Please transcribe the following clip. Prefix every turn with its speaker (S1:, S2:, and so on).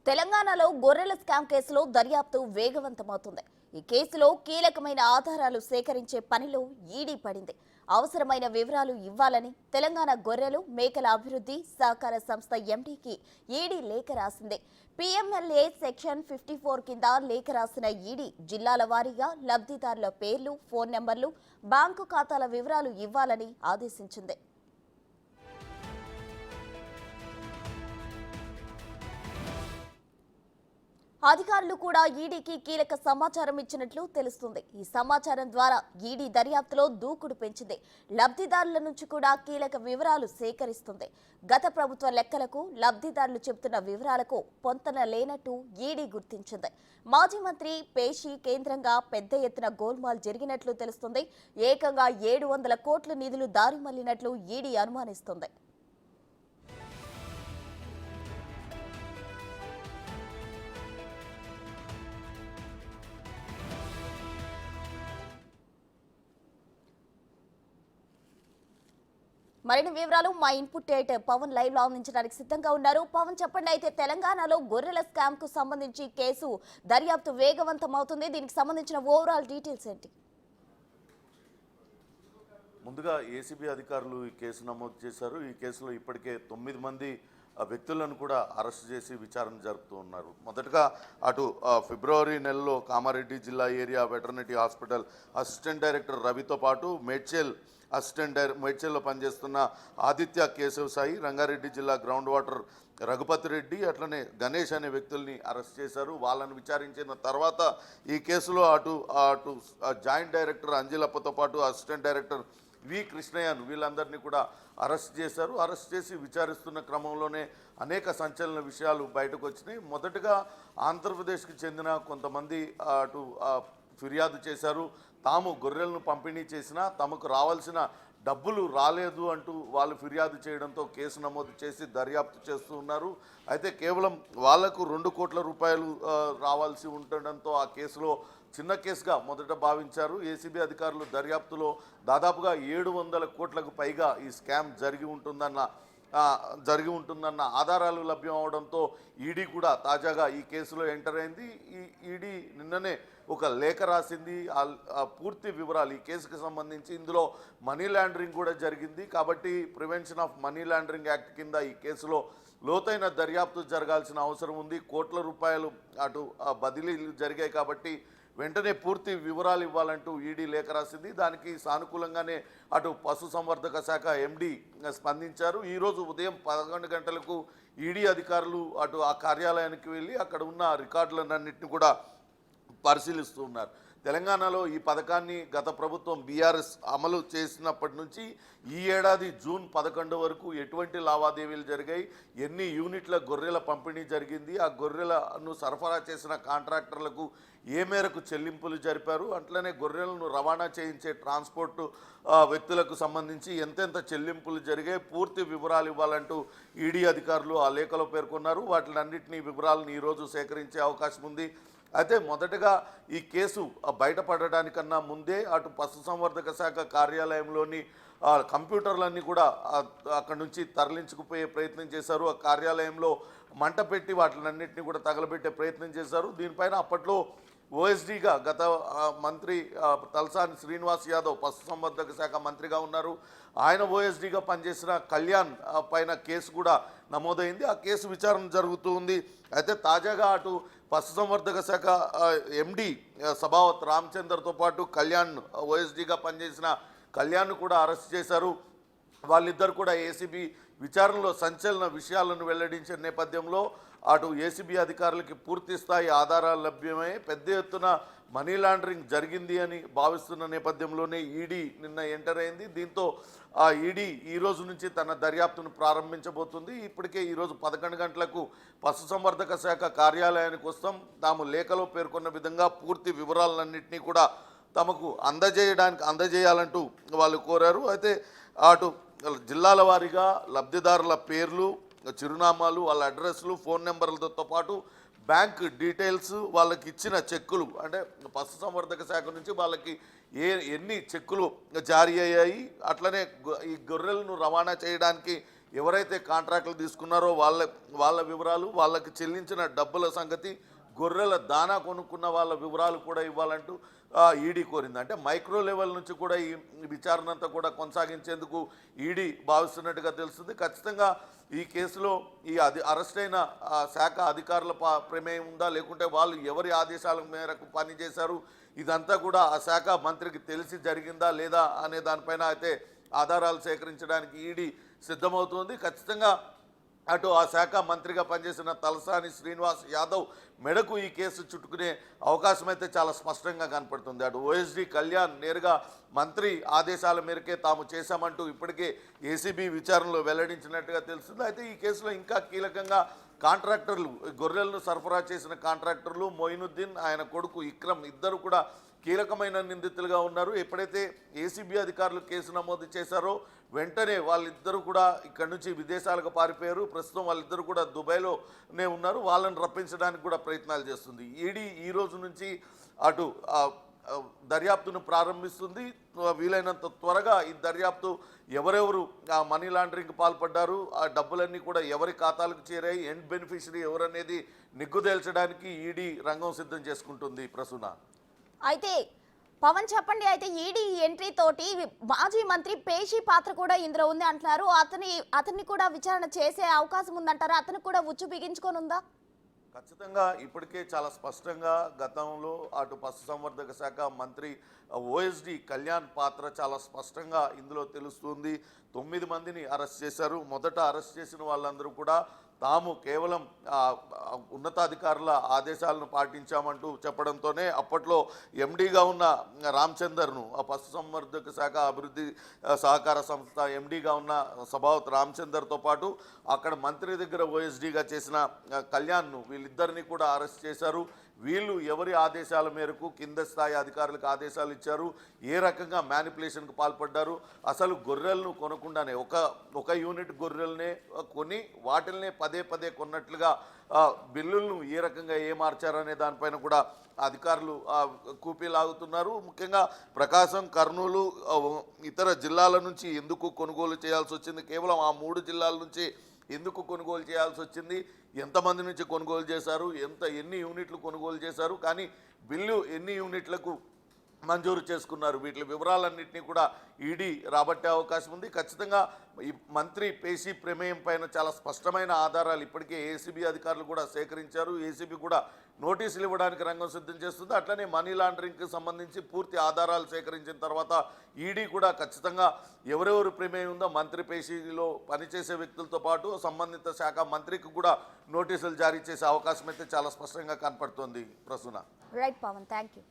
S1: తెలంగాణలో గొర్రెల స్కామ్ కేసులో దర్యాప్తు వేగవంతమవుతుంది. ఈ కేసులో కీలకమైన ఆధారాలు సేకరించే పనిలో ఈడీ పడింది. అవసరమైన వివరాలు ఇవ్వాలని తెలంగాణ గొర్రెలు మేకల అభివృద్ధి సహకార సంస్థ ఎండీకి ఈడీ లేఖ రాసింది. పీఎంఎల్ఏ సెక్షన్ 54 కింద లేఖ రాసిన ఈడీ జిల్లాల వారీగా లబ్ధిదారుల పేర్లు, ఫోన్ నెంబర్లు, బ్యాంకు ఖాతాల వివరాలు ఇవ్వాలని ఆదేశించింది. అధికారులు కూడా ఈడీకి కీలక సమాచారం ఇచ్చినట్లు తెలుస్తుంది. ఈ సమాచారం ద్వారా ఈడీ దర్యాప్తులో దూకుడు పెంచింది. లబ్ధిదారుల నుంచి కూడా కీలక వివరాలు సేకరిస్తుంది. గత ప్రభుత్వ లెక్కలకు లబ్ధిదారులు చెబుతున్న వివరాలకు పొంతన లేనట్టు ఈడీ గుర్తించింది. మాజీ మంత్రి పేషి కేంద్రంగా పెద్ద ఎత్తున గోల్మాల్ జరిగినట్లు తెలుస్తుంది. ఏకంగా 700 కోట్ల నిధులు దారి మళ్లినట్లు ఈడీ అనుమానిస్తుంది. మరిన్ని వివరాలు మా ఇన్పుట్ ఎడిటర్ పవన్ లైవ్ లో అందించడానికి సిద్ధంగా ఉన్నారు. పవన్, చెప్పండి. అయితే తెలంగాణలో గొర్రెల స్కామ్ కు సంబంధించి కేసు దర్యాప్తు వేగవంతం అవుతుంది. దీనికి సంబంధించిన ఓవరాల్ డీటెయిల్స్ ఏంటి?
S2: ముందుగా ఏసీబీ అధికారులు ఈ కేసు నమోదు చేశారు. ఈ కేసులో ఇప్పటికే 9 మంది వ్యక్తులను కూడా అరెస్ట్ చేసి విచారణ జరుపుతూ ఉన్నారు. మొదటగా అటు ఫిబ్రవరి నెలలో కామారెడ్డి జిల్లా area veterinary hospital assistant director రవితో పాటు మేడ్చల్లో పనిచేస్తున్న ఆదిత్య కేశవ్ సాయి, రంగారెడ్డి జిల్లా గ్రౌండ్ వాటర్ రఘుపతి రెడ్డి, అట్లనే గణేష్ అనే వ్యక్తుల్ని అరెస్ట్ చేశారు. వాళ్ళని విచారించిన తర్వాత ఈ కేసులో అటు జాయింట్ డైరెక్టర్ అంజిలప్పతో పాటు అసిస్టెంట్ డైరెక్టర్ వి కృష్ణయ్యను వీళ్ళందరినీ కూడా అరెస్ట్ చేశారు. అరెస్ట్ చేసి విచారిస్తున్న క్రమంలోనే అనేక సంచలన విషయాలు బయటకు వచ్చినాయి. మొదటగా ఆంధ్రప్రదేశ్కి చెందిన కొంతమంది అటు ఫిర్యాదు చేశారు. తాము గొర్రెలను పంపిణీ చేసినా తమకు రావాల్సిన డబ్బులు రాలేదు అంటూ వాళ్ళు ఫిర్యాదు చేయడంతో కేసు నమోదు చేసి దర్యాప్తు చేస్తూ ఉన్నారు. అయితే కేవలం వాళ్లకు 2 కోట్ల రూపాయలు రావాల్సి ఉండడంతో ఆ కేసులో చిన్న కేసుగా మొదట భావించారు. ఏసీబీ అధికారులు దర్యాప్తులో దాదాపుగా 700 కోట్లకు పైగా ఈ స్కామ్ జరిగి ఉంటుందన్న ఆధారాలు లభ్యం అవడంతో ఈడీ కూడా తాజాగా ఈ కేసులో ఎంటర్ అయింది. ఈ ఈడీ నిన్ననే ఒక లేఖ రాసింది. ఆ పూర్తి వివరాలు ఈ కేసుకు సంబంధించి, ఇందులో మనీ లాండరింగ్ కూడా జరిగింది కాబట్టి prevention of money laundering act కింద ఈ కేసులో లోతైన దర్యాప్తు జరగాల్సిన అవసరం ఉంది. కోట్ల రూపాయలు అటు బదిలీలు జరిగాయి కాబట్టి వెంటనే పూర్తి వివరాలు ఇవ్వాలంటూ ఈడీ లేఖ రాసింది. దానికి సానుకూలంగానే అటు పశుసంవర్ధక శాఖ ఎండీ స్పందించారు. ఈరోజు ఉదయం 11 గంటలకు ఈడీ అధికారులు అటు ఆ కార్యాలయానికి వెళ్ళి అక్కడ ఉన్న రికార్డులన్నింటినీ కూడా పరిశీలిస్తూ ఉన్నారు. తెలంగాణలో ఈ పథకాన్ని గత ప్రభుత్వం బీఆర్ఎస్ అమలు చేసినప్పటి నుంచి ఈ ఏడాది జూన్ 11 వరకు ఎటువంటి లావాదేవీలు జరిగాయి, ఎన్ని యూనిట్ల గొర్రెల పంపిణీ జరిగింది, ఆ గొర్రెలను సరఫరా చేసిన కాంట్రాక్టర్లకు ఏ మేరకు చెల్లింపులు జరిపారు, అట్లనే గొర్రెలను రవాణా చేయించే ట్రాన్స్పోర్ట్ వ్యక్తులకు సంబంధించి ఎంతెంత చెల్లింపులు జరిగాయి పూర్తి వివరాలు ఇవ్వాలంటూ ఈడీ అధికారులు ఆ లేఖలో పేర్కొన్నారు. వాటిలన్నింటినీ వివరాలను ఈరోజు సేకరించే అవకాశం ఉంది. అయితే మొదటగా ఈ కేసు బయటపడడానికన్నా ముందే అటు పశుసంవర్ధక శాఖ కార్యాలయంలోని కంప్యూటర్లన్నీ కూడా అక్కడి నుంచి తరలించుకుపోయే ప్రయత్నం చేశారు. ఆ కార్యాలయంలో మంట పెట్టి వాటిలన్నింటినీ కూడా తగలబెట్టే ప్రయత్నం చేశారు. దీనిపైన అప్పట్లో ఓఎస్డీగా గత మంత్రి తలసాని శ్రీనివాస్ యాదవ్ పశుసంవర్ధక శాఖ మంత్రిగా ఉన్నారు. ఆయన ఓఎస్డీగా పనిచేసిన కళ్యాణ్ పైన కేసు కూడా నమోదైంది. ఆ కేసు విచారణ జరుగుతూ ఉంది. అయితే తాజాగా అటు పశుసంవర్ధక శాఖ ఎండీ సభావత్ రామచందర్తో పాటు కళ్యాణ్ ఓఎస్డీగా పనిచేసిన కళ్యాణ్ను కూడా అరెస్ట్ చేశారు. వాళ్ళిద్దరు కూడా ఏసీబీ విచారణలో సంచలన విషయాలను వెల్లడించిన నేపథ్యంలో అటు ఏసీబీ అధికారులకి పూర్తి స్థాయి ఆధారాలు లభ్యమై పెద్ద ఎత్తున మనీ లాండరింగ్ జరిగింది అని భావిస్తున్న నేపథ్యంలోనే ఈడీ నిన్న ఎంటర్ అయింది. దీంతో ఆ ఈడీ ఈరోజు నుంచి తన దర్యాప్తును ప్రారంభించబోతుంది. ఇప్పటికే ఈరోజు 11 గంటలకు పశుసంవర్ధక శాఖ కార్యాలయానికి వస్తాం, తాము లేఖలో పేర్కొన్న విధంగా పూర్తి వివరాలన్నింటినీ కూడా తమకు అందజేయాలంటూ వాళ్ళు కోరారు. అయితే అటు జిల్లాల వారీగా లబ్ధిదారుల పేర్లు, చిరునామాలు, వాళ్ళ అడ్రస్లు, ఫోన్ నెంబర్లతో పాటు బ్యాంక్ డీటెయిల్స్, వాళ్ళకి ఇచ్చిన చెక్కులు, అంటే పశుసంవర్ధక శాఖ నుంచి వాళ్ళకి ఎన్ని చెక్కులు జారీ అయ్యాయి, అట్లనే ఈ గొర్రెలను రవాణా చేయడానికి ఎవరైతే కాంట్రాక్టులు తీసుకున్నారో వాళ్ళ వివరాలు, వాళ్ళకి చెల్లించిన డబ్బుల సంగతి, గొర్రెల దానా కొనుక్కున్న వాళ్ళ వివరాలు కూడా ఇవ్వాలంటూ ఈడీ కోరింది. అంటే మైక్రో లెవెల్ నుంచి కూడా ఈ విచారణ అంతా కూడా కొనసాగించేందుకు ఈడీ భావిస్తున్నట్టుగా తెలుస్తుంది. ఖచ్చితంగా ఈ కేసులో ఈ అరెస్ట్ అయిన శాఖ అధికారుల ప్రమేయం ఉందా, లేకుంటే వాళ్ళు ఎవరి ఆదేశాల మేరకు పనిచేశారు, ఇదంతా కూడా ఆ శాఖ మంత్రికి తెలిసి జరిగిందా లేదా అనే దానిపైన అయితే ఆధారాలు సేకరించడానికి ఈడీ సిద్ధమవుతోంది. ఖచ్చితంగా అటు ఆ శాఖ మంత్రిగా పనిచేసిన తలసాని శ్రీనివాస్ యాదవ్ మెడకు ఈ కేసు చుట్టుకునే అవకాశం అయితే చాలా స్పష్టంగా కనపడుతుంది. అటు ఓఎస్డీ కళ్యాణ్ నేరుగా మంత్రి ఆదేశాల మేరకే తాము చేశామంటూ ఇప్పటికే ఏసీబీ విచారణలో వెల్లడించినట్టుగా తెలుస్తుంది. అయితే ఈ కేసులో ఇంకా కీలకంగా కాంట్రాక్టర్లు, గొర్రెలను సరఫరా చేసిన కాంట్రాక్టర్లు మొయినుద్దీన్, ఆయన కొడుకు ఇక్రమ్ ఇద్దరు కూడా కీలకమైన నిందితులుగా ఉన్నారు. ఎప్పుడైతే ఏసీబీ అధికారులు కేసు నమోదు చేశారో వెంటనే వాళ్ళిద్దరూ కూడా ఇక్కడి నుంచి విదేశాలకు పారిపోయారు. ప్రస్తుతం వాళ్ళిద్దరూ కూడా దుబాయ్లోనే ఉన్నారు. వాళ్ళని రప్పించడానికి కూడా ప్రయత్నాలు చేస్తుంది ఈడీ. ఈ రోజు నుంచి అటు దర్యాప్తును ప్రారంభిస్తుంది. వీలైనంత త్వరగా ఈ దర్యాప్తు ఎవరెవరు మనీ లాండరింగ్కి పాల్పడ్డారు, ఆ డబ్బులన్నీ కూడా ఎవరి ఖాతాలకు చేరాయి, ఎండ్ బెనిఫిషరీ ఎవరనేది నిగ్గుదేల్చడానికి ఈడీ రంగం సిద్ధం చేసుకుంటుంది. ప్రసూన,
S1: అయితే పవన్ చెప్పండి, అయితే ఈడీ ఎంట్రీ తోటి మాజీ మంత్రి పేషి పాత్ర కూడా ఇందులో ఉంది అంటున్నారు. అతన్ని కూడా విచారణ చేసే అవకాశం ఉందంటారా? అతను కూడా ఉచ్చు బిగించుకొని ఉందా?
S2: ఖచ్చితంగా ఇప్పటికే చాలా స్పష్టంగా గతంలో అటు పశుసంవర్ధక శాఖ మంత్రి ఓఎస్డీ కళ్యాణ్ పాత్ర చాలా స్పష్టంగా ఇందులో తెలుస్తుంది. 9 మందిని అరెస్ట్ చేశారు. మొదట అరెస్ట్ చేసిన వాళ్ళందరూ కూడా తాము కేవలం ఉన్నతాధికారుల ఆదేశాలను పాటించామంటూ చెప్పడంతోనే అప్పట్లో ఎండీగా ఉన్న రామచందర్ను, ఆ పశుసంవర్ధక శాఖ అభివృద్ధి సహకార సంస్థ ఎండీగా ఉన్న సభావత్ రామచందర్తో పాటు అక్కడ మంత్రి దగ్గర ఓఎస్డీగా చేసిన కళ్యాణ్ను, వీళ్ళిద్దరినీ కూడా అరెస్ట్ చేశారు. వీళ్ళు ఎవరి ఆదేశాల మేరకు కింద స్థాయి అధికారులకు ఆదేశాలు ఇచ్చారు, ఏ రకంగా మ్యానిపులేషన్కి పాల్పడ్డారు, అసలు గొర్రెలను కొనకుండానే ఒక యూనిట్ గొర్రెలనే కొని వాటిల్నే పదే కొన్నట్లుగా బిల్లులను ఏ రకంగా మార్చారనే దానిపైన కూడా అధికారులు కూపీలాగుతున్నారు. ముఖ్యంగా ప్రకాశం, కర్నూలు, ఇతర జిల్లాల నుంచి ఎందుకు కొనుగోలు చేయాల్సి వచ్చింది, కేవలం ఆ 3 జిల్లాల నుంచి ఎందుకు కొనుగోలు చేయాల్సి వచ్చింది, ఎంతమంది నుంచి కొనుగోలు చేశారు, ఎన్ని యూనిట్లు కొనుగోలు చేశారు, కానీ బిల్లు ఎన్ని యూనిట్లకు మంజూరు చేసుకున్నారు, వీటి వివరాలన్నింటినీ కూడా ఈడీ రాబట్టే అవకాశం ఉంది. ఖచ్చితంగా ఈ మంత్రి పేషి ప్రమేయం పైన చాలా స్పష్టమైన ఆధారాలు ఇప్పటికే ఏసీబీ అధికారులు కూడా సేకరించారు. ఏసీబీ కూడా నోటీసులు ఇవ్వడానికి రంగం సిద్ధం చేస్తుంది. అట్లనే మనీ లాండరింగ్కి సంబంధించి పూర్తి ఆధారాలు సేకరించిన తర్వాత ఈడీ కూడా ఖచ్చితంగా ఎవరెవరు ప్రమేయం ఉందో మంత్రి పేషీలో పనిచేసే వ్యక్తులతో పాటు సంబంధిత శాఖ మంత్రికి కూడా నోటీసులు జారీ చేసే అవకాశం అయితే చాలా స్పష్టంగా కనపడుతోంది. Prasuna.
S1: Right Pawan, thank you.